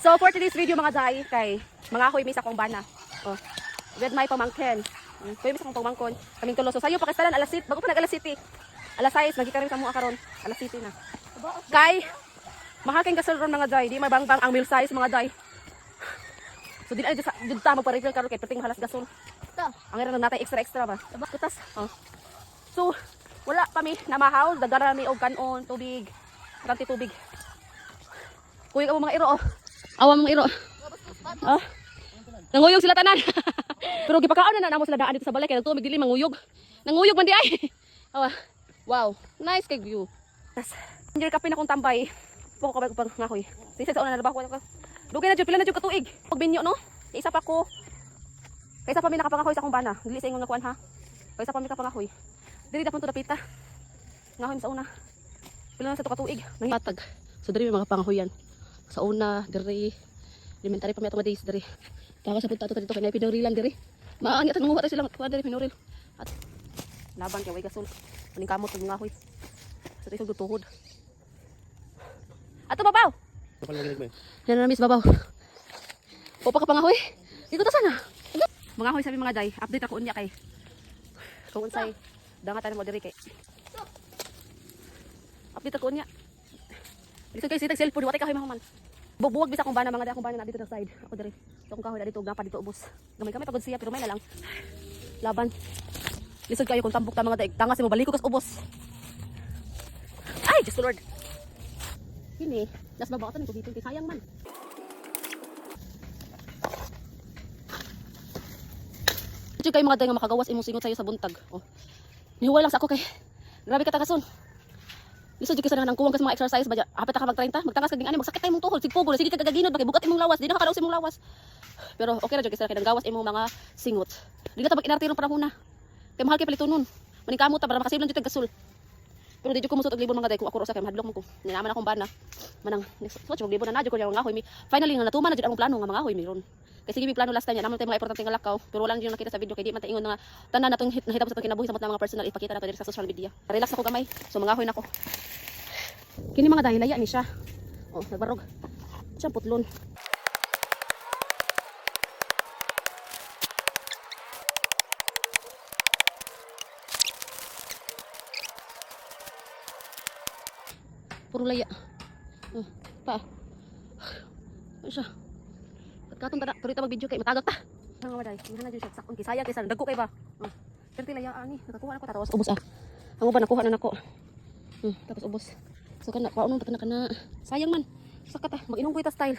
So for today's video mga day, kay mga ako'y misa kong bana. Oh, with my pamangkin. Kuya misa kong pamangkon. Kaming tulo. So sayo pakistalan alas 7. Bago pa nag alas 7. Alas 6 magkikaroon ka mo karon. Alas 7 na. Kay mahal kayong gasol ron mga day. Di mabangbang ang meal size mga day. So di na dito ta magpa-refill karon kay perting halas gasol. Ang meron natay extra ba. Kutas. Oh. So wala pa mi namahaw, dagara mi og kanon, tubig. Kanti tubig. Kuya ka mga iro oh. Awa mga iro. Ah. Nanguyog sila tanan. Pero gipakaon na namo sila daan dito sa balay kay nagtuo migdili manguyog. Nanguyog man di ay. Awa. Wow, nice kay view. Tas. Enjoy kape na kong tambay. Poko ka pang ngakoy. Sisa sa una na trabaho ko. Dugay na jud pila na jud ka tuig. Pag binyo no. Isa pa ko. Kaysa pa mi nakapangahoy sa akong bana. Dili sa ingon nga kuan ha. Kaysa pa mi nakapangahoy. Dili dapat to dapita. Ngahoy sa una. Pila na sa to ka tuig. Nanghatag. So diri mga pangahoyan. Sa una, diri, elementary pa may atong days diri. Taka sa punta to dito kay nay pinurilan diri. Maani at nanguha ta silang kuan diri pinuril. At laban kay way gasol. Kuning kamot ug ngahoy. Sa tisog tuhod. Ato babaw. Yan na miss babaw. Opa ka pangahoy. Dito ta sana. Mga hoy sabi mga day, update ako unya kay. Kung unsay dangatan mo diri kay. Update ako unya. Dito kay sitag cellphone, watay kahoy mahuman. Buwag bisa akong bana mga day akong bana na dito sa side. Ako diri. So akong kahoy na dito gapa dito ubos. Gamay pagod siya pero may na lang. Laban. Lisod kayo kung tambok ta mga day. Tangas mo balik ko kas ubos. Ay, just Lord. Kini, nas babawatan ko dito kay sayang man. Dito kayo mga day nga makagawas imong singot sayo sa buntag. Oh. Nihuway lang sa ako kay. Grabe ka tagason. Lisod jud ka sa nang kuwang kas mga exercise ba hapit ka mag 30 magtangas kag ani magsakit tay mong tuhod sigpo sige ka gaginod ba kay bugat imong lawas di na ka kadaus imong lawas. Pero okay ra jud kay nang gawas imong mga singot. Di ka ta mag-inartiro panahon na. Kay mahal kay palitunon. Maning kamot ta para makasiblan jud tag gasol. Pero di jud ko musot og libon mga day kung ako ra sa kay mahadlok mo ko. Ninaman akong bana. Manang next so jud libon na jud ko yung ngahoy mi. Finally nga natuman na jud ang plano nga mga hoy miron. Kasi sige plano last time naman tay mga importante nga lakaw pero wala jud nakita sa video kay di man ta ingon nga tanan natong nahitabo sa kinabuhi sa mga personal ipakita na to diri sa social media. Relax ako gamay. So mga hoy nako. Kini mga dahil laya ni siya. Oh, nagbarog. Siya putlon. Puro laya. Oh, pa. Ano siya? Katong tada, turita mag-video kay matagak ta. Nga maday, ngana jud siya sakon kay sayang kay sa dagko kay ba. Oh. Perti laya ani, nakakuha na ko tapos ubos ah. Amo ba nakuha na nako. Tapos ubos. So kana paunon pati na kana. Sayang man. Sakat ah, mag-inom ko ita style.